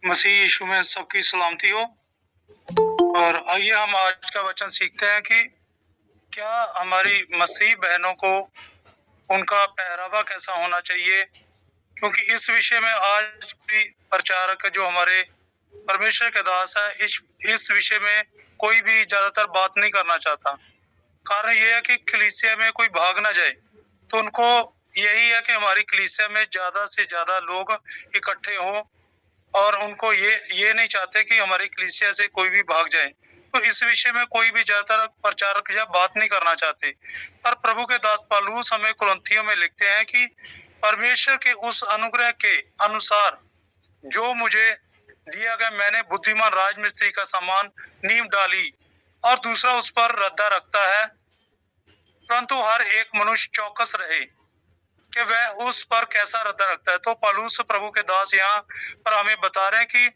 मसीह यीशु में सबकी सलामती हो। और आइए हम आज का वचन सीखते हैं कि क्या हमारी मसीह बहनों को उनका पहरावा कैसा होना चाहिए, क्योंकि इस विषय में आज भी प्रचारक जो हमारे परमेश्वर के दास है, इस विषय में कोई भी ज्यादातर बात नहीं करना चाहता। कारण ये है कि कलीसिया में कोई भाग ना जाए, तो उनको यही है कि हमारी कलीसिया में ज्यादा से ज्यादा लोग इकट्ठे हों, और उनको ये नहीं चाहते कि हमारी कलीसिया से कोई भी भाग जाए। तो इस विषय में कोई भी ज्यादातर प्रचारक या बात नहीं करना चाहते। पर प्रभु के दास पौलुस हमें कुरिन्थियों में लिखते हैं कि परमेश्वर के उस अनुग्रह के अनुसार जो मुझे दिया गया, मैंने बुद्धिमान राजमिस्त्री का समान नींव डाली और दूसरा उस पर रद्दा रखता है, परंतु हर एक मनुष्य चौकस रहे कि वह उस पर कैसा रद्दा रखता है। तो पौलुस प्रभु के दास यहाँ पर हमें बता रहे हैं कि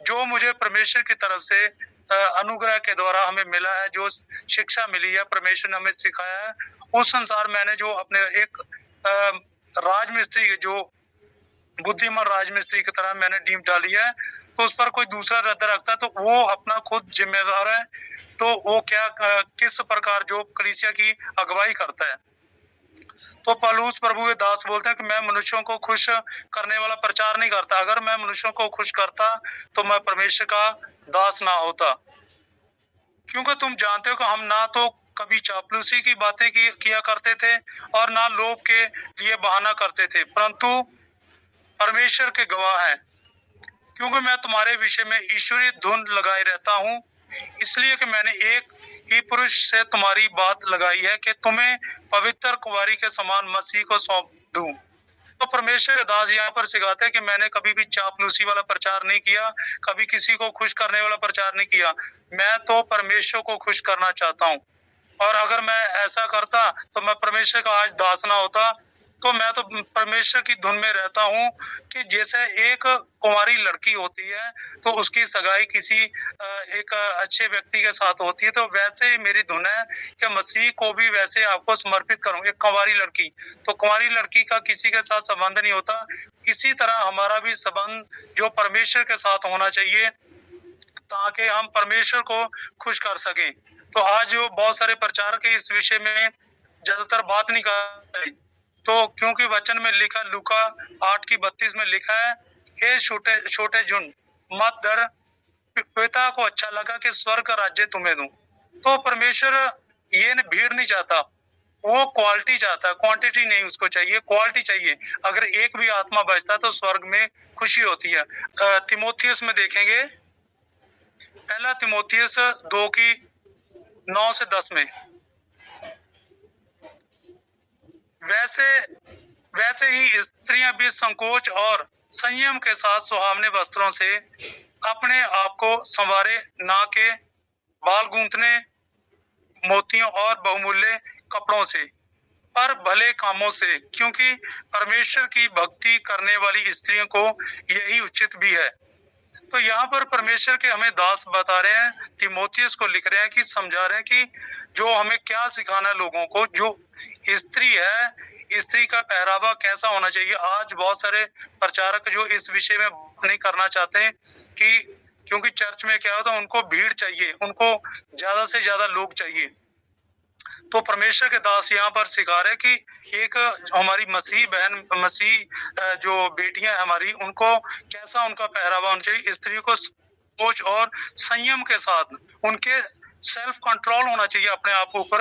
जो मुझे परमेश्वर की तरफ से अनुग्रह के द्वारा हमें मिला है, जो शिक्षा मिली है, परमेश्वर ने हमें सिखाया है, उस अनुसार मैंने जो अपने एक राजमिस्त्री, जो बुद्धिमान राजमिस्त्री की तरह मैंने नींव डाली है, तो उस पर कोई दूसरा रद्दा रखता है तो वो अपना खुद जिम्मेदार है। तो वो क्या किस प्रकार जो कलीसिया की अगुवाई करता है। तो पौलुस प्रभु के दास बोलते हैं कि मैं मनुष्यों को खुश करने वाला प्रचार नहीं करता। अगर मैं मनुष्यों को खुश करता तो मैं परमेश्वर का दास ना होता, क्योंकि तुम जानते हो कि हम ना तो कभी चापलूसी की बातें किया करते थे और ना लोभ के लिए बहाना करते थे, परंतु परमेश्वर के गवाह हैं, क्योंकि मैं तुम्हारे विषय में ईश्वरीय धुन लगाए रहता हूँ, इसलिए कि मैंने एक ही पुरुष से तुम्हारी बात लगाई है कि तुम्हें पवित्र कुंवारी के समान मसीह को सौंप दूं। तो परमेश्वर के दास यहाँ पर सिखाते हैं कि मैंने कभी भी चापलूसी वाला प्रचार नहीं किया, कभी किसी को खुश करने वाला प्रचार नहीं किया। मैं तो परमेश्वर को खुश करना चाहता हूँ, और अगर मैं ऐसा करता तो मैं परमेश्वर का आज दास ना होता। तो मैं तो परमेश्वर की धुन में रहता हूँ कि जैसे एक कुंवारी लड़की होती है तो उसकी सगाई किसी एक अच्छे व्यक्ति के साथ होती है, तो वैसे ही मेरी धुन है कि मसीह को भी वैसे आपको समर्पित करूँ। एक कुंवारी लड़की, तो कुंवारी लड़की का किसी के साथ संबंध नहीं होता, इसी तरह हमारा भी संबंध जो परमेश्वर के साथ होना चाहिए, ताकि हम परमेश्वर को खुश कर सकें। तो आज जो बहुत सारे प्रचारक इस विषय में ज्यादातर बात नहीं कर रहे, तो क्योंकि वचन में लिखा, लूका 8:32 में लिखा है, हे छोटे छोटे झुंड मत डर, पिता को अच्छा लगा कि स्वर्ग का राज्य तुम्हें दूं। तो परमेश्वर ये भीड़ नहीं चाहता, वो क्वालिटी चाहता है, क्वांटिटी नहीं उसको चाहिए, क्वालिटी चाहिए। अगर एक भी आत्मा बचता है तो स्वर्ग में खुशी होती है। तिमोथियस में देखेंगे, पहला तिमोथियस 2:9 से 10 में, वैसे वैसे ही स्त्रियां भी संकोच और संयम के साथ सुहावने वस्त्रों से अपने आप को संवारे, ना के बाल गूंथने, मोतियों और बहुमूल्य कपड़ों से, पर भले कामों से, क्योंकि परमेश्वर की भक्ति करने वाली स्त्रियों को यही उचित भी है। तो यहाँ पर परमेश्वर के हमें दास बता रहे हैं, तिमोथियस को लिख रहे हैं कि समझा रहे हैं कि जो हमें क्या सिखाना है लोगों को। जो स्त्री है, स्त्री का पहरावा कैसा होना चाहिए। आज बहुत सारे प्रचारक जो इस विषय में बात नहीं करना चाहते हैं कि क्योंकि चर्च में क्या होता है, उनको भीड़ चाहिए, उनको ज्यादा से ज्यादा लोग चाहिए। तो परमेश्वर के दास यहाँ पर सिखा रहे कि एक हमारी मसीह बहन, मसीह जो बेटियां हमारी, उनको कैसा उनका पहरावा होना चाहिए। स्त्री को सोच और संयम के साथ उनके सेल्फ कंट्रोल होना चाहिए अपने आप ऊपर,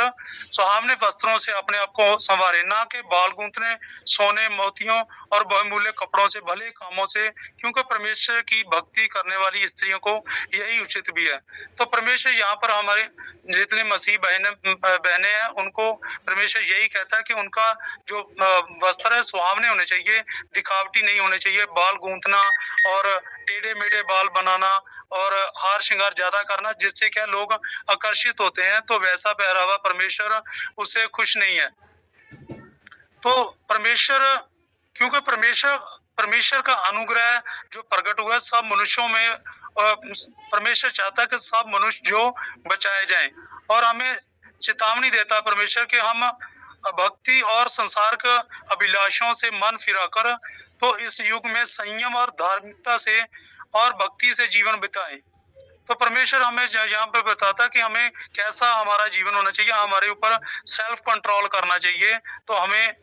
सुहावने वस्त्रों से अपने आप को संवारे, ना के बाल गूंथने, सोने मोतियों और बहुमूल्य कपड़ों से, भले कामों से, क्योंकि परमेश्वर की भक्ति करने वाली स्त्रियों को यही उचित भी है। तो परमेश्वर यहाँ पर हमारे जितने मसीह बहने हैं, उनको परमेश्वर यही कहता है कि उनका जो वस्त्र है सुहावने होने चाहिए, दिखावटी नहीं होने चाहिए। बाल गूंथना और टेढ़े मेढ़े बाल बनाना और हार श्रृंगार ज्यादा करना, जिससे क्या लोग आकर्षित होते हैं, तो वैसा पहरावा परमेश्वर उससे खुश नहीं है। तो परमेश्वर, क्योंकि परमेश्वर परमेश्वर का अनुग्रह जो प्रकट हुआ है सब मनुष्यों में, परमेश्वर चाहता है कि सब मनुष्य जो बचाए जाएं, और हमें चेतावनी देता है परमेश्वर कि हम भक्ति और संसार के अभिलाषों से मन फिराकर, तो इस युग में संयम और धार्मिकता से और भक्ति से जीवन बिताएं। तो परमेश्वर हमें यहाँ पे बताता है कि हमें कैसा हमारा जीवन होना चाहिए, हमारे ऊपर सेल्फ कंट्रोल करना चाहिए। तो हमें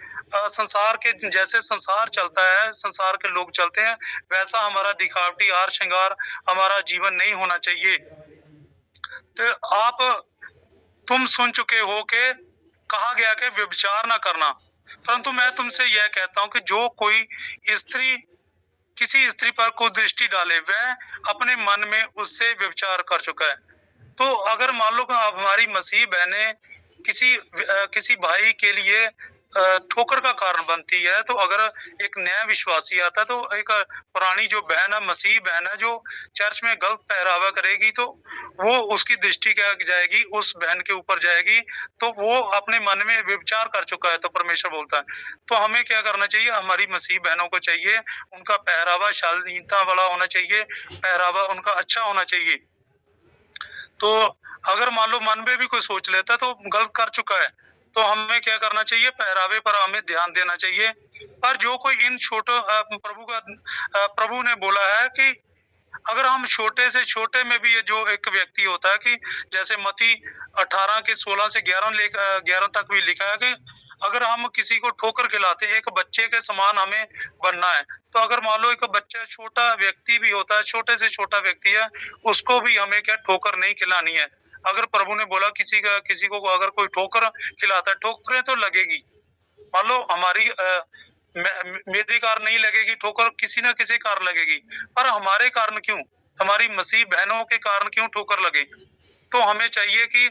संसार के जैसे संसार चलता है, संसार के लोग चलते हैं, वैसा हमारा दिखावटी हार श्रृंगार हमारा जीवन नहीं होना चाहिए। तो तुम सुन चुके हो कि कहा गया कि व्यभिचार ना करना, परंतु मैं तुमसे यह कहता हूं कि जो कोई स्त्री किसी स्त्री पर कुदृष्टि डाले वह अपने मन में उससे व्यभिचार कर चुका है। तो अगर मान लो कि हमारी मसीह बहनें किसी भाई के लिए ठोकर का कारण बनती है, तो अगर एक नया विश्वासी आता है तो एक पुरानी जो बहन है, मसीह बहन है, जो चर्च में गलत पहरावा करेगी तो वो उसकी दृष्टि क्या जाएगी, उस बहन के ऊपर जाएगी, तो वो अपने मन में व्यभिचार कर चुका है। तो परमेश्वर बोलता है तो हमें क्या करना चाहिए, हमारी मसीह बहनों को चाहिए उनका पहरावा शालीनता वाला होना चाहिए, पहरावा उनका अच्छा होना चाहिए। तो अगर मान लो मन में भी कोई सोच लेता है तो गलत कर चुका है, तो हमें क्या करना चाहिए, पहरावे पर हमें ध्यान देना चाहिए। पर जो कोई इन प्रभु ने बोला है कि अगर हम छोटे से छोटे में भी ये जो एक व्यक्ति होता है कि जैसे मत्ती 18 के 16 से 11 तक भी लिखा है कि अगर हम किसी को ठोकर खिलाते, एक बच्चे के समान हमें बनना है। तो अगर मान लो एक बच्चा छोटा व्यक्ति भी होता है, छोटे से छोटा व्यक्ति है, उसको भी हमें क्या ठोकर नहीं खिलानी है। अगर प्रभु ने बोला किसी को अगर कोई ठोकर खिलाता है, ठोकरें तो लगेगी। मान लो हमारी मेरी कार नहीं लगेगी ठोकर, किसी ना किसी कार लगेगी, पर हमारे कारण क्यों, हमारी मसीह बहनों के कारण क्यों ठोकर लगे। तो हमें चाहिए कि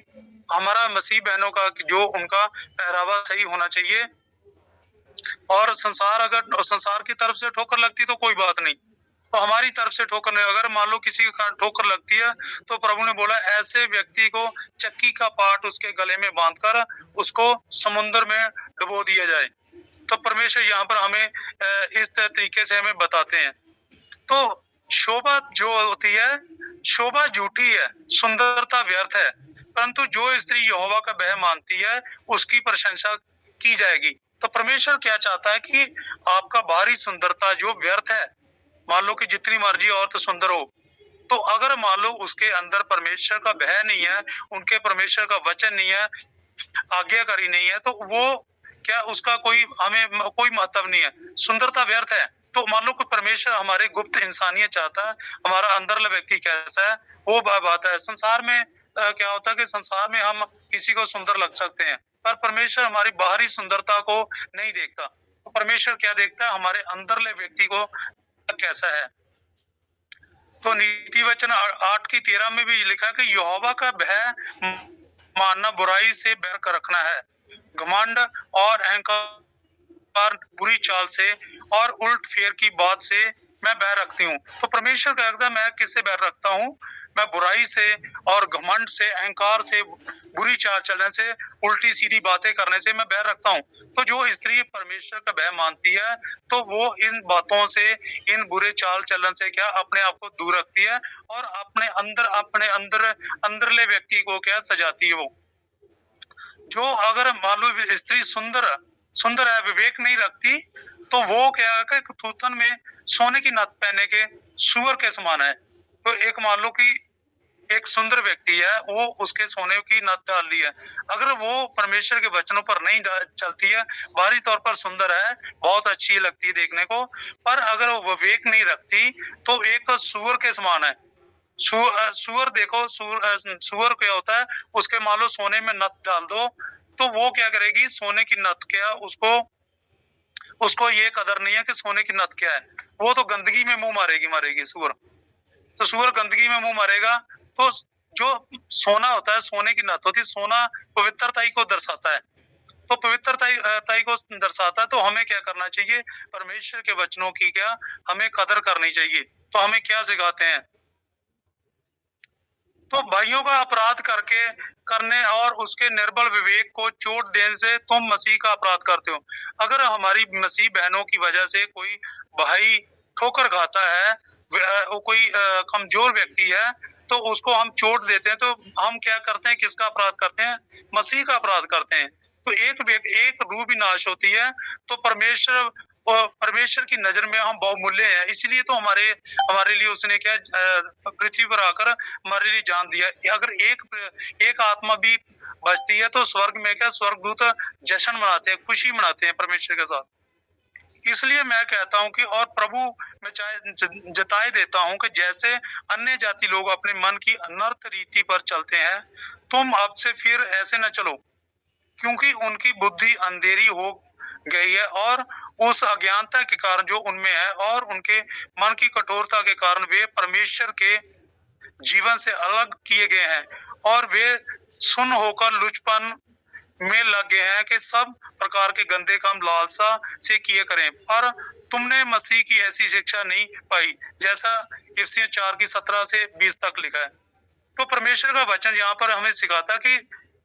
हमारा मसीह बहनों का जो उनका पहरावा सही होना चाहिए। और संसार की तरफ से ठोकर लगती तो कोई बात नहीं, तो हमारी तरफ से ठोकर नहीं। अगर मान लो किसी का ठोकर लगती है तो प्रभु ने बोला ऐसे व्यक्ति को चक्की का पाट उसके गले में बांधकर उसको समुद्र में डुबो दिया जाए। तो परमेश्वर यहाँ पर हमें इस तरीके से हमें बताते हैं। तो शोभा जो होती है, शोभा झूठी है, सुंदरता व्यर्थ है, परंतु जो स्त्री यहोवा का भय मानती है उसकी प्रशंसा की जाएगी। तो परमेश्वर क्या चाहता है कि आपका बाहरी सुंदरता जो व्यर्थ है, मान लो कि जितनी मर्जी औरत सुंदर हो, तो अगर मान लो उसके अंदर परमेश्वर का भय नहीं है, उनके परमेश्वर का वचन नहीं है, आज्ञाकारी नहीं है, तो वो क्या उसका हमें कोई महत्व नहीं है, सुंदरता व्यर्थ है। तो मान लो कि परमेश्वर हमारे गुप्त इंसानियत चाहता है, हमारा अंदरला व्यक्ति कैसा है, वो बात है। संसार में क्या होता है कि संसार में हम किसी को सुंदर लग सकते हैं, पर परमेश्वर हमारी बाहरी सुंदरता को नहीं देखता। तो परमेश्वर क्या देखता है, हमारे अंदरले व्यक्ति को कैसा है। तो नीति वचन 8:13 में भी लिखा कि यहोवा का भय मानना बुराई से बैर कर रखना है, घमंड और अहंकार बुरी चाल से और उल्ट फेर की बात से मैं बैर रखती हूँ। तो परमेश्वर कहता है मैं किससे बैर रखता हूँ, मैं बुराई से और घमंड से, अहंकार से, बुरी चाल चलने से, उल्टी सीधी बातें करने से मैं बैर रखता हूँ। तो जो स्त्री परमेश्वर का भय मानती है तो वो इन बातों से, इन बुरे चाल चलन से क्या अपने आप को दूर रखती है और अपने अंदरले व्यक्ति को क्या सजाती है। वो जो अगर मान लो स्त्री सुंदर है, विवेक नहीं रखती, तो वो क्या है कि थूथन में सोने की नथ पहने के सुअर के समान है। तो एक मान लो कि एक सुंदर व्यक्ति है, वो उसके सोने की नथ डाल ली है, अगर वो परमेश्वर के वचनों पर नहीं चलती है, बाहरी तौर पर सुंदर है, बहुत अच्छी लगती है देखने को, पर अगर वो विवेक नहीं रखती तो एक सुअर के समान है। सुअर देखो, सुअर क्या होता है, उसके मान लो सोने में नथ डाल दो तो वो क्या करेगी, सोने की नथ क्या, उसको ये कदर नहीं है कि सोने की नथ क्या है, वो तो गंदगी में मुंह मारेगी सुअर। तो सुअर गंदगी में मुंह मारेगा। तो जो सोना होता है, सोने की नथ होती है, सोना पवित्रताई को दर्शाता है, तो पवित्रताई को दर्शाता है। तो हमें क्या करना चाहिए, परमेश्वर के वचनों की क्या हमें कदर करनी चाहिए। तो हमें क्या सिखाते हैं, तो भाइयों का अपराध करने और उसके निर्बल विवेक को चोट देने से तुम मसीह का अपराध करते हो। अगर हमारी मसीह बहनों की वजह से कोई भाई ठोकर खाता है, कोई कमजोर व्यक्ति है, तो उसको हम चोट देते हैं, तो हम क्या करते हैं, किसका अपराध करते हैं, मसीह का अपराध करते हैं। तो एक रूह भी नाश होती है, तो परमेश्वर परमेश्वर की नजर में हम बहुमूल्य हैं, इसलिए तो हमारे लिए उसने क्या पृथ्वी पर आकर हमारे लिए जान दिया। अगर एक आत्मा भी बचती है तो स्वर्ग में क्या स्वर्गदूत जश्न मनाते हैं, खुशी मनाते हैं परमेश्वर के साथ। इसलिए मैं कहता हूं कि और प्रभु मैं चाहे जताए देता हूं कि जैसे अन्य जाति लोग अपने मन की अनर्थ रीति पर चलते हैं, तुम अब से फिर ऐसे न चलो, क्योंकि उनकी बुद्धि अंधेरी हो गई है और उस अज्ञानता के कारण जो उनमें है और उनके मन की कठोरता के कारण वे परमेश्वर के जीवन से अलग किए गए हैं और वे सुन होकर लुचपन में लग गए हैं कि सब प्रकार के गंदे काम लालसा से किए करें। पर तुमने मसीह की ऐसी शिक्षा नहीं पाई, जैसा इफिसियों 4 की 17 से 20 तक लिखा है। तो परमेश्वर का वचन यहाँ पर हमें सिखाता कि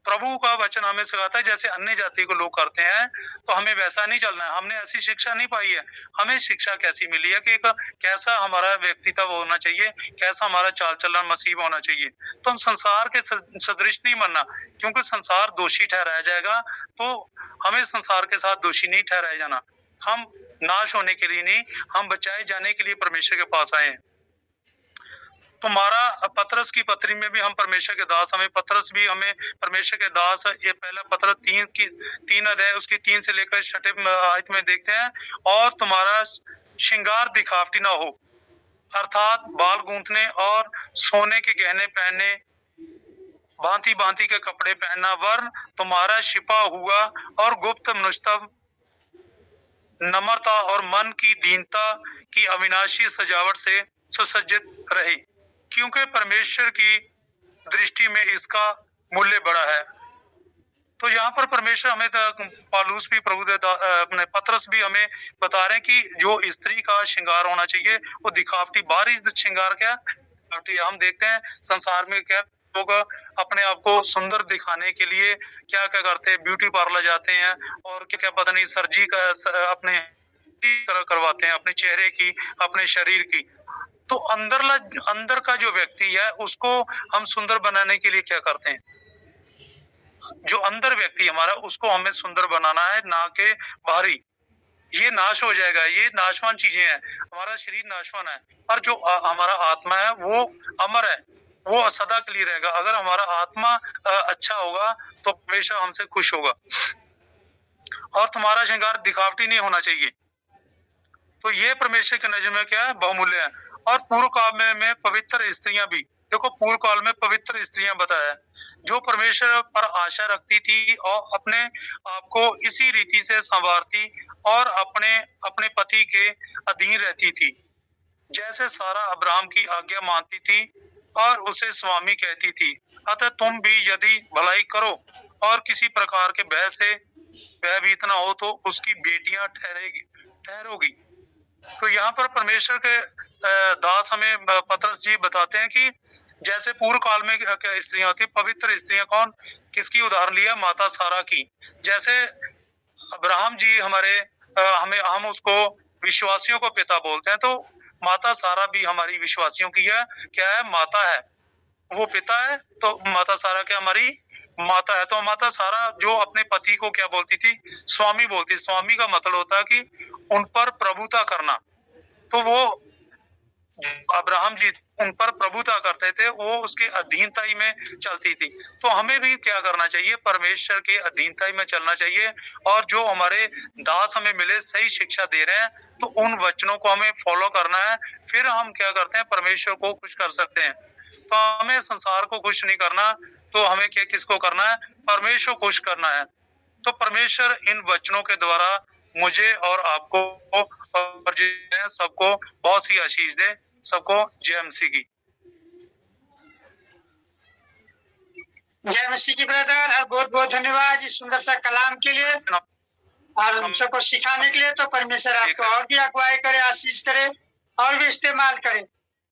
प्रभु का वचन हमें सिखाता है जैसे अन्य जाति को लोग करते हैं तो हमें वैसा नहीं चलना है। हमने ऐसी शिक्षा नहीं पाई है। हमें शिक्षा कैसी मिली है कि कैसा हमारा व्यक्तित्व होना चाहिए, कैसा हमारा चाल चलन मसीह में होना चाहिए। तो हम संसार के सदृश नहीं बनना, क्योंकि संसार दोषी ठहराया जाएगा, तो हमें संसार के साथ दोषी नहीं ठहराया जाना। हम नाश होने के लिए नहीं, हम बचाए जाने के लिए परमेश्वर के पास आए हैं। तुम्हारा पतरस की पत्री में भी हम परमेश्वर के दास, हमें पतरस भी हमें परमेश्वर के दास, ये पहला पतरस 3 अध्याय उसकी 3 से लेकर 6 आयत में देखते हैं। और तुम्हारा श्रृंगार दिखावटी ना हो, अर्थात बाल गूंथने और सोने के गहने पहनने, भांति भांति के कपड़े पहनना, वरन तुम्हारा छिपा हुआ और गुप्त मनुष्यत्व नम्रता और मन की दीनता की अविनाशी सजावट से सुसज्जित रहे, क्योंकि परमेश्वर की दृष्टि में इसका मूल्य बड़ा है। तो यहाँ पर परमेश्वर हमें पालूस भी अपने पतरस भी हमें बता रहे हैं कि जो स्त्री का श्रृंगार होना चाहिए वो दिखावटी, बाहरी श्रृंगार क्या हम देखते हैं संसार में क्या लोग अपने आप को सुंदर दिखाने के लिए क्या क्या करते हैं, ब्यूटी पार्लर जाते हैं और क्या क्या पता नहीं सर्जरी का अपने करवाते हैं अपने चेहरे की, अपने शरीर की। तो अंदर का जो व्यक्ति है उसको हम सुंदर बनाने के लिए क्या करते हैं, जो अंदर व्यक्ति हमारा उसको हमें सुंदर बनाना है, ना कि बाहरी। ये नाश हो जाएगा, ये नाशवान चीजें हैं, हमारा शरीर नाशवान है, पर जो हमारा आत्मा है वो अमर है, वो सदा के लिए रहेगा। अगर हमारा आत्मा अच्छा होगा तो हमेशा हमसे खुश होगा। और तुम्हारा श्रृंगार दिखावटी नहीं होना चाहिए। तो ये परमेश्वर की नजर में क्या है, बहुमूल्य है। और पूर्व काल में पवित्र स्त्रियां भी, देखो पूर्व काल में पवित्र स्त्रियां बताया जो परमेश्वर पर आशा रखती थी और अपने आप को इसी रीति से संवारती और अपने पति के अधीन रहती थी, जैसे सारा अब्राहम की आज्ञा मानती थी और उसे स्वामी कहती थी। अतः तुम भी यदि भलाई करो और किसी प्रकार के भय से भयभीत न हो तो उसकी बेटियां ठहरोगी। तो यहाँ पर परमेश्वर के दास हमें पतरस जी बताते हैं कि जैसे पूर्व काल में क्या स्त्रियां होती, पवित्र स्त्रियां कौन, किसकी उदाहरण लिया, माता सारा की। जैसे अब्राहम जी हमारे हम उसको विश्वासियों को पिता बोलते हैं, तो माता सारा भी हमारी विश्वासियों की है, क्या है, माता है। वो पिता है तो माता सारा क्या हमारी माता है। तो माता सारा जो अपने पति को क्या बोलती थी, स्वामी बोलती। स्वामी का मतलब होता है कि उन पर प्रभुता करना। तो वो अब्राहम जी उन पर प्रभुता करते थे, वो उसके अधीनताई में चलती थी। तो हमें भी क्या करना चाहिए, परमेश्वर के अधीनताई में चलना चाहिए। और जो हमारे दास हमें मिले सही शिक्षा दे रहे हैं तो उन वचनों को हमें फॉलो करना है। फिर हम क्या करते हैं, परमेश्वर को खुश कर सकते हैं। तो हमें संसार को खुश नहीं करना, तो हमें क्या किसको करना है, परमेश्वर को खुश करना है। तो परमेश्वर इन वचनों के द्वारा मुझे और आपको और सबको बहुत सी आशीष दे। सबको जय मसीह की। जय मसीह की ब्रदर, और बहुत बहुत धन्यवाद इस सुंदर सा कलाम के लिए और हम सबको सिखाने के लिए। तो परमेश्वर आपको और भी अगुवाई करे, आशीष करे और भी इस्तेमाल करे।